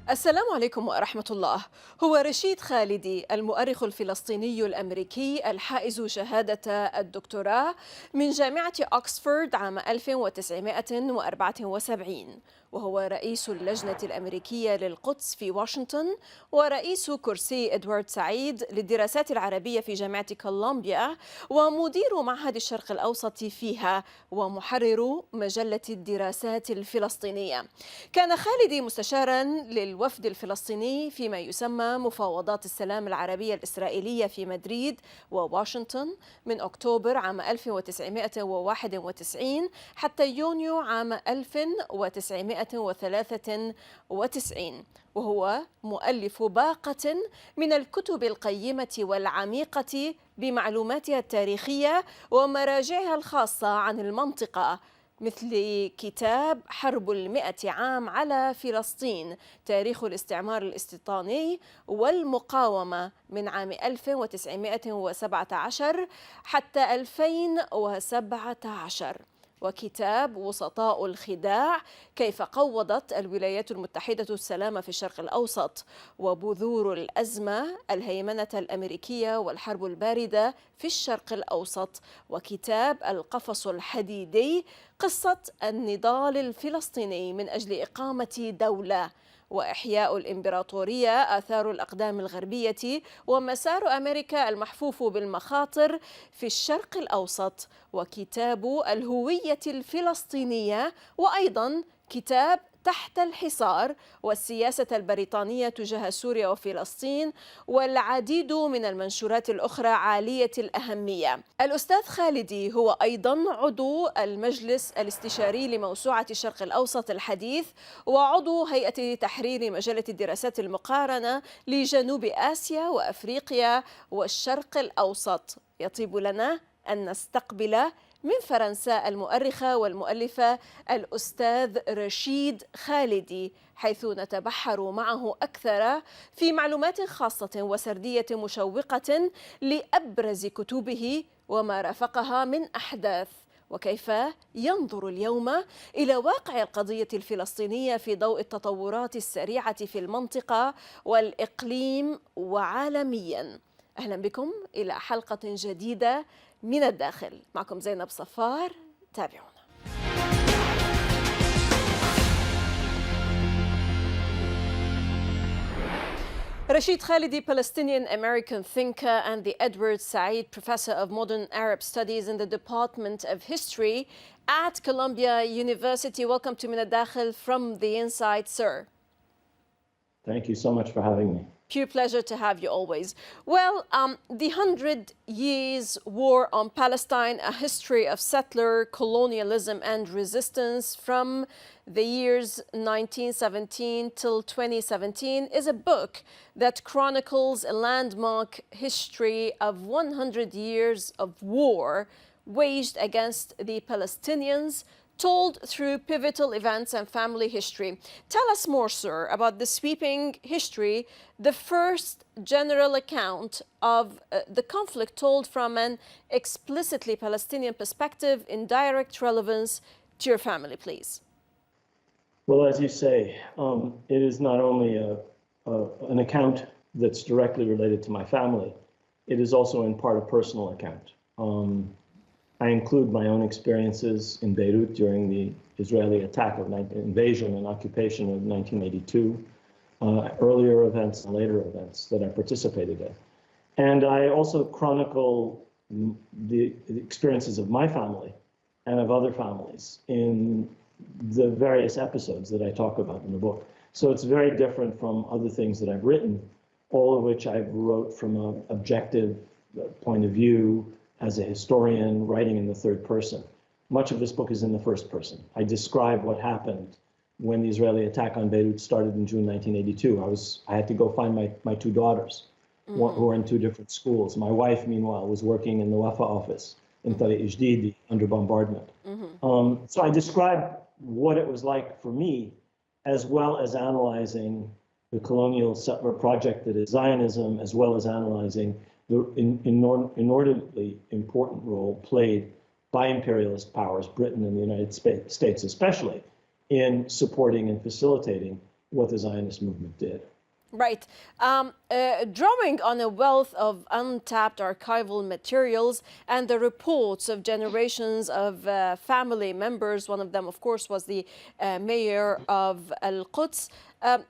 السلام عليكم ورحمة الله. هو رشيد خالدي المؤرخ الفلسطيني الأمريكي الحائز شهادة الدكتوراه من جامعة أكسفورد عام 1974، وهو رئيس اللجنة الأمريكية للقدس في واشنطن ورئيس كرسي إدوارد سعيد للدراسات العربية في جامعة كولومبيا ومدير معهد الشرق الأوسط فيها ومحرر مجلة الدراسات الفلسطينية. كان خالدي مستشارا للوفد الفلسطيني فيما يسمى مفاوضات السلام العربية الإسرائيلية في مدريد وواشنطن من أكتوبر عام 1991 حتى يونيو عام 1993، وهو مؤلف باقة من الكتب القيمة والعميقة بمعلوماتها التاريخية ومراجعها الخاصة عن المنطقة، مثل كتاب حرب 100 عام على فلسطين، تاريخ الاستعمار الاستيطاني والمقاومة من عام 1917 حتى 2017، وكتاب وسطاء الخداع، كيف قوضت الولايات المتحدة السلام في الشرق الأوسط، وبذور الأزمة، الهيمنة الأمريكية والحرب الباردة في الشرق الأوسط، وكتاب القفص الحديدي، قصة النضال الفلسطيني من أجل إقامة دولة، وإحياء الإمبراطورية، آثار الأقدام الغربية ومسار أمريكا المحفوف بالمخاطر في الشرق الأوسط، وكتاب الهوية الفلسطينية، وأيضا كتاب تحت الحصار والسياسة البريطانية تجاه سوريا وفلسطين، والعديد من المنشورات الأخرى عالية الأهمية. الأستاذ خالدي هو أيضا عضو المجلس الاستشاري لموسوعة الشرق الأوسط الحديث وعضو هيئة تحرير مجلة الدراسات المقارنة لجنوب آسيا وأفريقيا والشرق الأوسط. يطيب لنا أن نستقبل من فرنسا المؤرخة والمؤلفة الأستاذ رشيد خالدي، حيث نتبحر معه أكثر في معلومات خاصة وسردية مشوقة لأبرز كتبه وما رافقها من أحداث، وكيف ينظر اليوم إلى واقع القضية الفلسطينية في ضوء التطورات السريعة في المنطقة والإقليم وعالميا. أهلا بكم إلى حلقة جديدة من الداخل. معكم زينب صفار، تابعونا. Rashid Khalidi, Palestinian-American thinker and the Edward Said Professor of Modern Arab Studies in the Department of History at Columbia University. Welcome to Min al-Dakhil from the inside, sir. Thank you so much for having me. Pure pleasure to have you always. Well, the 100 Years' War on Palestine, a history of settler colonialism and resistance from the years 1917 till 2017, is a book that chronicles a landmark history of 100 years of war waged against the Palestinians, told through pivotal events and family history. Tell us more, sir, about the sweeping history, the first general account of the conflict told from an explicitly Palestinian perspective in direct relevance to your family, please. Well, as you say, it is not only an account that's directly related to my family, it is also in part a personal account. I include my own experiences in Beirut during the Israeli invasion and occupation of 1982, earlier events and later events that I participated in. And I also chronicle the experiences of my family and of other families in the various episodes that I talk about in the book. So it's very different from other things that I've written, all of which I wrote from an objective point of view, as a historian writing in the third person. Much of this book is in the first person. I describe what happened when the Israeli attack on Beirut started in June 1982. I had to go find my two daughters who were in two different schools. My wife, meanwhile, was working in the Wafa office in Tariq Jdidi under bombardment. So I describe what it was like for me, as well as analyzing the colonial settler project that is Zionism, as well as analyzing the inordinately important role played by imperialist powers, Britain and the United States especially, in supporting and facilitating what the Zionist movement did. Right. Drawing on a wealth of untapped archival materials and the reports of generations of family members, one of them, of course, was the mayor of Al-Quds,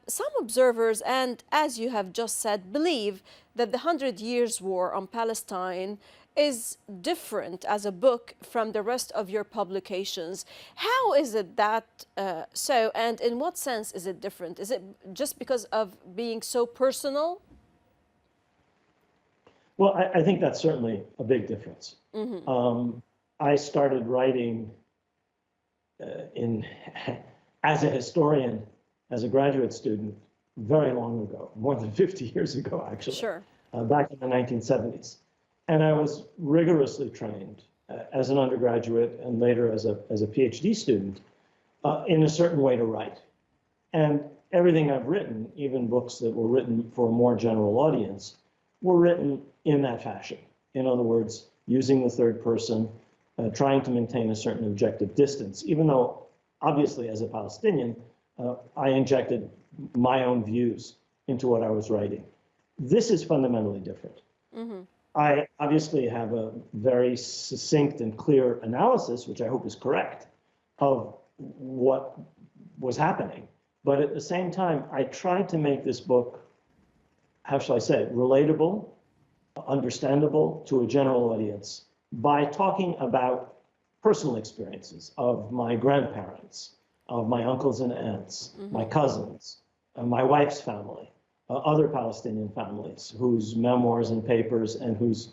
some observers, and as you have just said, believe that the 100 Years' War on Palestine is different as a book from the rest of your publications. How is it that so, and in what sense is it different? Is it just because of being so personal? Well, I think that's certainly a big difference. I started writing as a historian, as a graduate student, very long ago, more than 50 years ago, actually. Sure. Back in the 1970s. And I was rigorously trained as an undergraduate and later as a PhD student in a certain way to write. And everything I've written, even books that were written for a more general audience, were written in that fashion. In other words, using the third person, trying to maintain a certain objective distance, even though obviously as a Palestinian, I injected my own views into what I was writing. This is fundamentally different. I obviously have a very succinct and clear analysis, which I hope is correct, of what was happening. But at the same time, I tried to make this book, how shall I say it, relatable, understandable to a general audience by talking about personal experiences of my grandparents, of my uncles and aunts, my cousins, my wife's family, other Palestinian families whose memoirs and papers and whose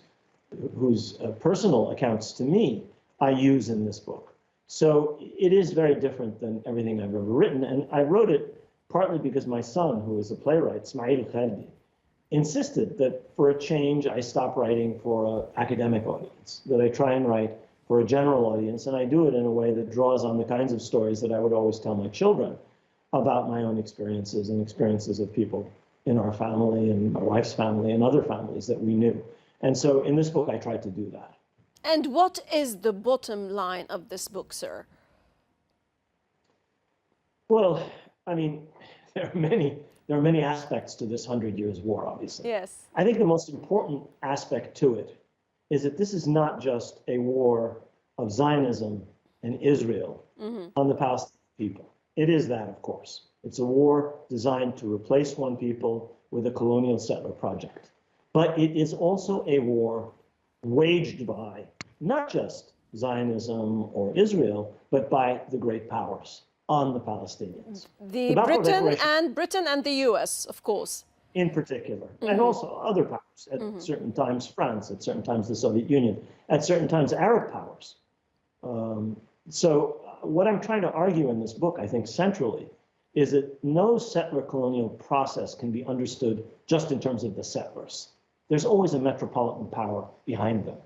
personal accounts to me I use in this book. So it is very different than everything I've ever written. And I wrote it partly because my son, who is a playwright, Khaaldi, insisted that for a change, I stop writing for an academic audience, that I try and write for a general audience. And I do it in a way that draws on the kinds of stories that I would always tell my children about my own experiences and experiences of people in our family and my wife's family and other families that we knew. And so in this book, I tried to do that. And what is the bottom line of this book, sir? Well, I mean, there are many aspects to this 100 Years' War, obviously. Yes. I think the most important aspect to it is that this is not just a war of Zionism and Israel on the Palestinian people. It is that, of course. It's a war designed to replace one people with a colonial settler project. But it is also a war waged by not just Zionism or Israel, but by the great powers on the Palestinians. Britain and the US, of course. In particular, and also other powers. At certain times France, at certain times the Soviet Union, at certain times Arab powers. So what I'm trying to argue in this book, I think centrally, is that no settler colonial process can be understood just in terms of the settlers. There's always a metropolitan power behind them.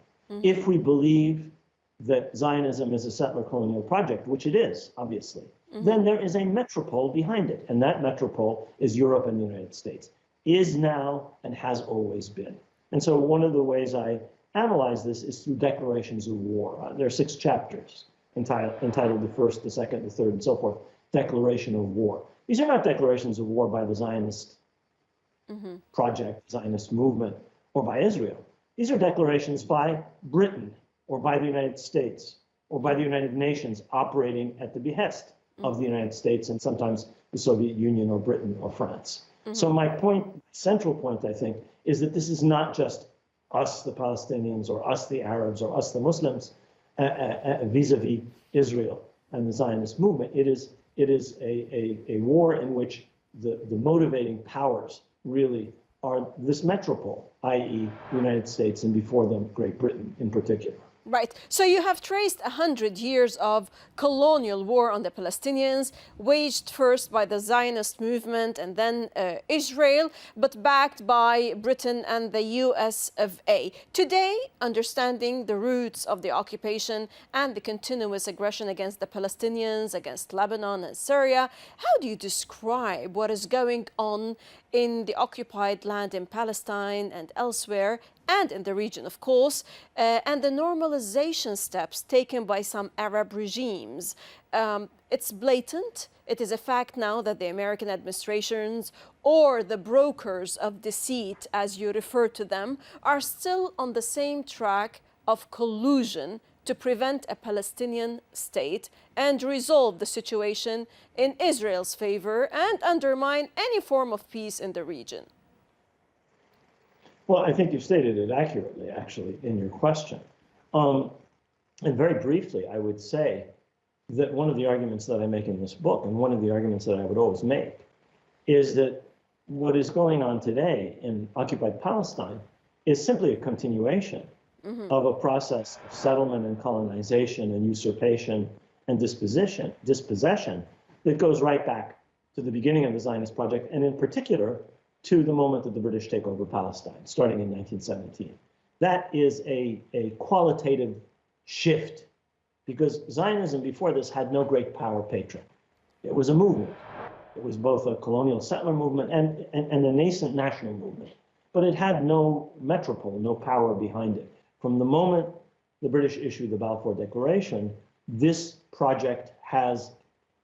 If we believe that Zionism is a settler colonial project, which it is, obviously, then there is a metropole behind it. And that metropole is Europe and the United States, is now and has always been. And so one of the ways I analyze this is through declarations of war. There are 6 chapters entitled the first, the second, the third, and so forth, declaration of war. These are not declarations of war by the Zionist project, Zionist movement, or by Israel. These are declarations by Britain or by the United States or by the United Nations operating at the behest of the United States and sometimes the Soviet Union or Britain or France. So my central point, I think, is that this is not just us, the Palestinians, or us, the Arabs, or us, the Muslims, vis-a-vis Israel and the Zionist movement. It is a war in which the motivating powers really are this metropole, i.e. the United States and before them, Great Britain in particular. Right. So you have traced 100 years of colonial war on the Palestinians, waged first by the Zionist movement and then Israel, but backed by Britain and the US of A. Today, understanding the roots of the occupation and the continuous aggression against the Palestinians, against Lebanon and Syria, how do you describe what is going on in the occupied land in Palestine and elsewhere, and in the region, of course, and the normalization steps taken by some Arab regimes. It's blatant. It is a fact now that the American administrations or the brokers of deceit, as you refer to them, are still on the same track of collusion to prevent a Palestinian state and resolve the situation in Israel's favor and undermine any form of peace in the region. Well, I think you stated it accurately, actually, in your question. And very briefly, I would say that one of the arguments that I make in this book, and one of the arguments that I would always make, is that what is going on today in occupied Palestine is simply a continuation of a process of settlement and colonization and usurpation and dispossession that goes right back to the beginning of the Zionist project, and in particular, to the moment that the British take over Palestine, starting in 1917. That is a qualitative shift, because Zionism before this had no great power patron. It was a movement. It was both a colonial settler movement and a nascent national movement, but it had no metropole, no power behind it. From the moment the British issued the Balfour Declaration, this project has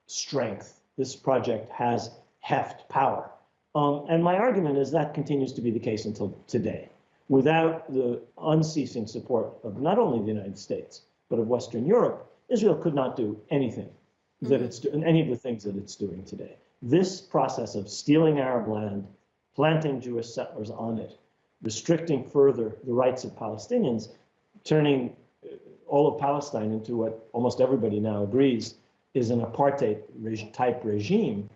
strength. This project has heft, power. And my argument is that continues to be the case until today. Without the unceasing support of not only the United States, but of Western Europe, Israel could not do anything that it's doing, any of the things that it's doing today. This process of stealing Arab land, planting Jewish settlers on it, restricting further the rights of Palestinians, turning all of Palestine into what almost everybody now agrees is an apartheid type regime.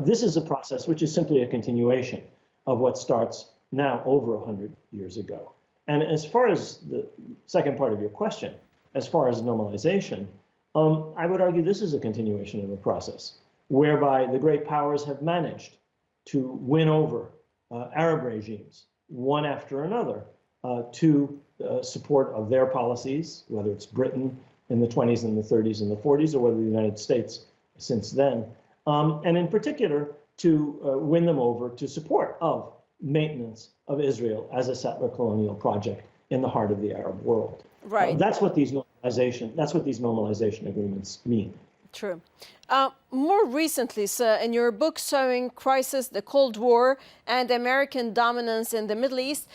This is a process which is simply a continuation of what starts now over 100 years ago. And as far as the second part of your question, as far as normalization, I would argue this is a continuation of a process whereby the great powers have managed to win over Arab regimes, one after another, to support of their policies, whether it's Britain in the 20s and the 30s and the 40s, or whether the United States since then, and in particular to win them over to support of maintenance of Israel as a settler colonial project in the heart of the Arab world. Right. That's what these normalization agreements mean. True. More recently, sir, in your book showing Crisis, the Cold War, and American dominance in the Middle East,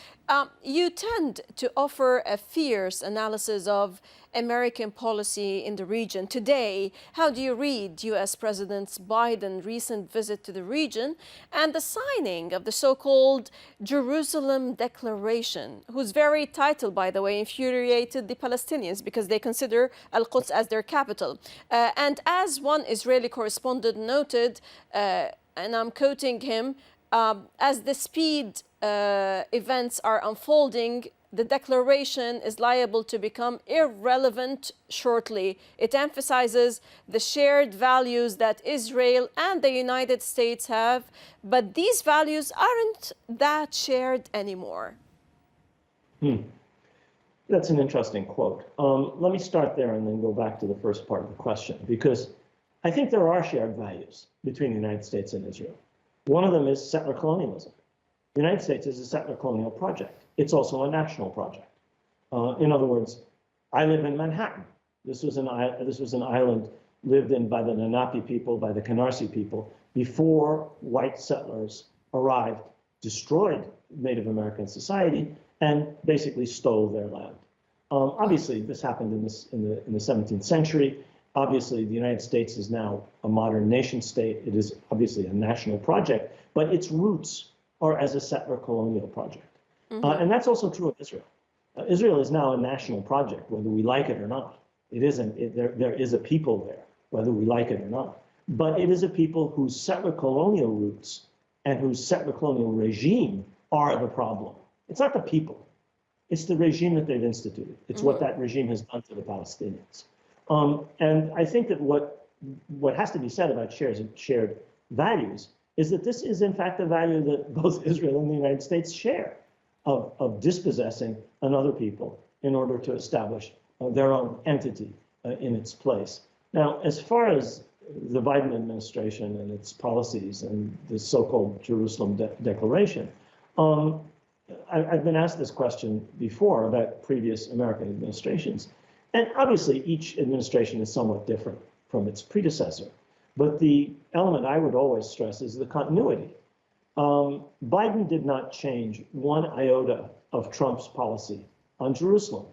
you tend to offer a fierce analysis of American policy in the region. Today, how do you read U.S. President Biden's recent visit to the region and the signing of the so-called Jerusalem Declaration, whose very title, by the way, infuriated the Palestinians because they consider Al-Quds as their capital? And as one Israeli correspondent noted, and I'm quoting him, as the speed events are unfolding, the declaration is liable to become irrelevant shortly. It emphasizes the shared values that Israel and the United States have, but these values aren't that shared anymore. That's an interesting quote. Let me start there and then go back to the first part of the question, because I think there are shared values between the United States and Israel. One of them is settler colonialism. The United States is a settler colonial project. It's also a national project. In other words, I live in Manhattan. This was an island lived in by the Lenape people, by the Canarsie people, before white settlers arrived, destroyed Native American society, and basically stole their land. Obviously, this happened in the 17th century. Obviously, the United States is now a modern nation state. It is obviously a national project, but its roots are as a settler colonial project. And that's also true of Israel. Israel is now a national project, whether we like it or not. It isn't. There is a people there, whether we like it or not. But it is a people whose settler colonial roots and whose settler colonial regime are the problem. It's not the people. It's the regime that they've instituted. It's what that regime has done to the Palestinians. And I think that what has to be said about shared values is that this is, in fact, a value that both Israel and the United States share, of dispossessing another people in order to establish their own entity in its place. Now, as far as the Biden administration and its policies and the so-called Jerusalem Declaration, I've been asked this question before about previous American administrations. And obviously, each administration is somewhat different from its predecessor. But the element I would always stress is the continuity. Biden did not change one iota of Trump's policy on Jerusalem.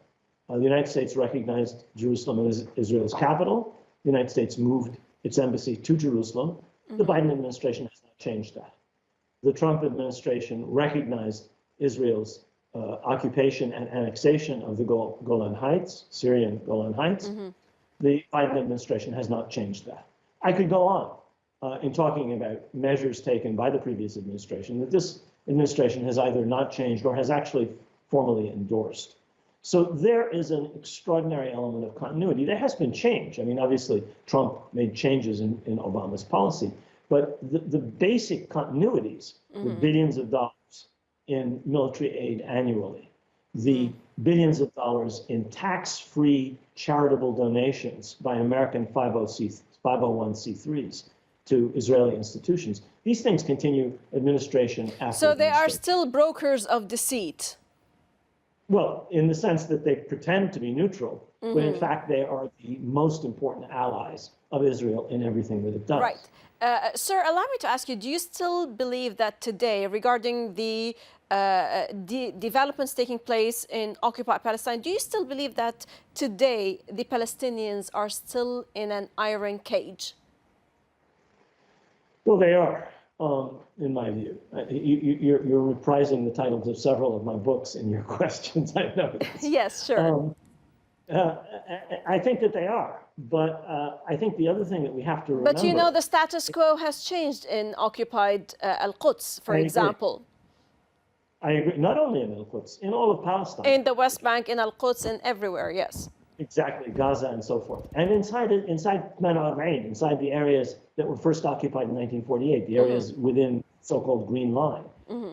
The United States recognized Jerusalem as Israel's capital. The United States moved its embassy to Jerusalem. The Biden administration has not changed that. The Trump administration recognized Israel's occupation and annexation of the Golan Heights, Syrian Golan Heights. The Biden administration has not changed that. I could go on in talking about measures taken by the previous administration that this administration has either not changed or has actually formally endorsed. So there is an extraordinary element of continuity. There has been change. I mean, obviously, Trump made changes in Obama's policy, but the basic continuities, the billions of dollars in military aid annually, the billions of dollars in tax-free charitable donations by American 501c3s to Israeli institutions. These things continue administration after. So they are still brokers of deceit. Well, in the sense that they pretend to be neutral, but in fact they are the most important allies of Israel in everything that it does. Right. Sir, allow me to ask you, do you still believe that today, regarding the developments taking place in occupied Palestine, do you still believe that today the Palestinians are still in an iron cage? Well, they are, in my view. You're reprising the titles of several of my books in your questions, I know. Yes, sure. I think that they are, but I think the other thing that we have to remember... But you know, the status quo has changed in occupied Al-Quds, for example. I agree, not only in Al-Quds, in all of Palestine. In the West Bank, in Al-Quds, and everywhere, yes. Exactly, Gaza and so forth. And inside Manor Ain, inside the areas that were first occupied in 1948, the areas within so-called Green Line,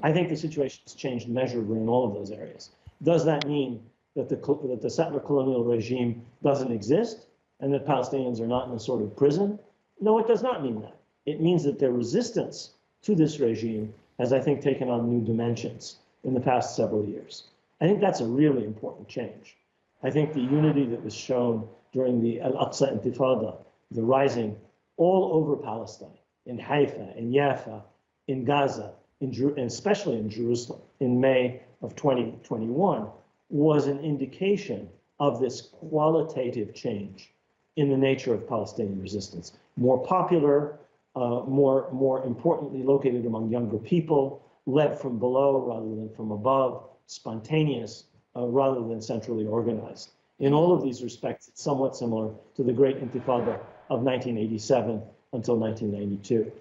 I think the situation has changed measurably in all of those areas. Does that mean that the settler colonial regime doesn't exist and that Palestinians are not in a sort of prison? No, it does not mean that. It means that their resistance to this regime has, I think, taken on new dimensions in the past several years. I think that's a really important change. I think the unity that was shown during the Al-Aqsa Intifada, the rising all over Palestine, in Haifa, in Jaffa, in Gaza, and especially in Jerusalem in May of 2021, was an indication of this qualitative change in the nature of Palestinian resistance. More popular, more importantly located among younger people, led from below rather than from above, spontaneous rather than centrally organized. In all of these respects, it's somewhat similar to the Great Intifada of 1987 until 1992,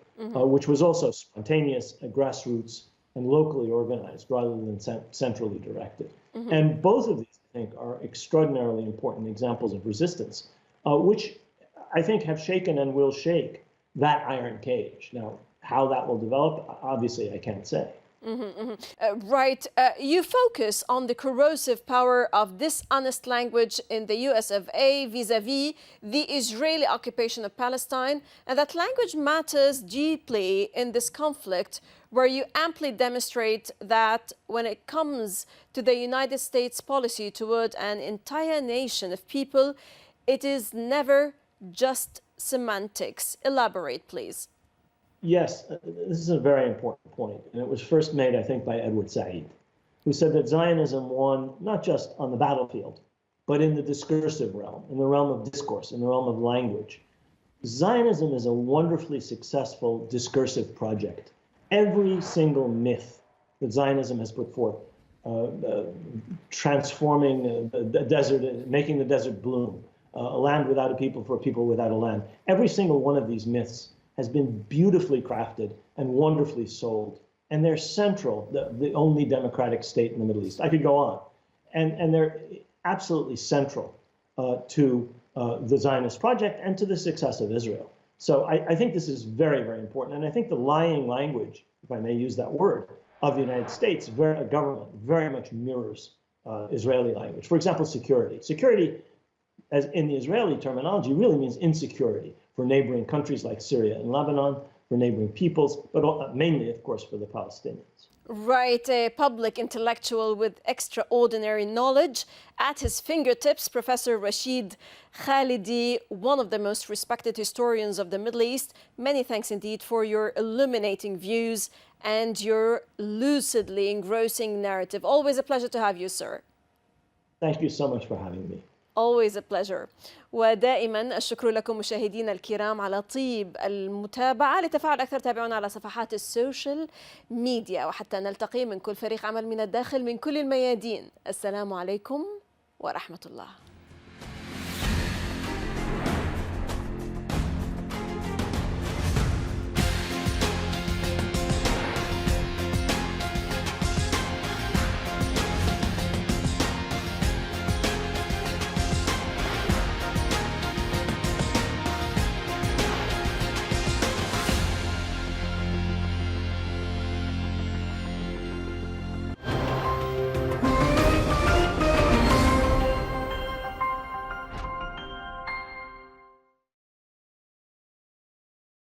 which was also spontaneous, grassroots, and locally organized rather than centrally directed. And both of these, I think, are extraordinarily important examples of resistance, which I think have shaken and will shake that iron cage. Now, how that will develop, obviously, I can't say. Right. You focus on the corrosive power of dishonest language in the US of A vis-a-vis the Israeli occupation of Palestine, and that language matters deeply in this conflict, where you amply demonstrate that when it comes to the United States policy toward an entire nation of people, it is never just semantics. Elaborate, please. Yes, this is a very important point, and it was first made, I think, by Edward Said, who said that Zionism won not just on the battlefield, but in the discursive realm, in the realm of discourse, in the realm of language. Zionism is a wonderfully successful discursive project. Every single myth that Zionism has put forth, transforming the desert, making the desert bloom, a land without a people for a people without a land, every single one of these myths has been beautifully crafted and wonderfully sold. And they're central, the only democratic state in the Middle East. I could go on. And they're absolutely central to the Zionist project and to the success of Israel. So I think this is very, very important. And I think the lying language, if I may use that word, of the United States government very much mirrors Israeli language. For example, security. Security, as in the Israeli terminology, really means insecurity for neighboring countries like Syria and Lebanon, for neighboring peoples, but mainly, of course, for the Palestinians. Right, a public intellectual with extraordinary knowledge. At his fingertips, Professor Rashid Khaalidi, one of the most respected historians of the Middle East. Many thanks indeed for your illuminating views and your lucidly engrossing narrative. Always a pleasure to have you, sir. Thank you so much for having me. Always a pleasure. ودائما الشكر لكم مشاهدينا الكرام على طيب المتابعة. لتفاعل أكثر تابعونا على صفحات السوشيال ميديا، وحتى نلتقي من كل فريق عمل من الداخل من كل الميادين. السلام عليكم ورحمة الله.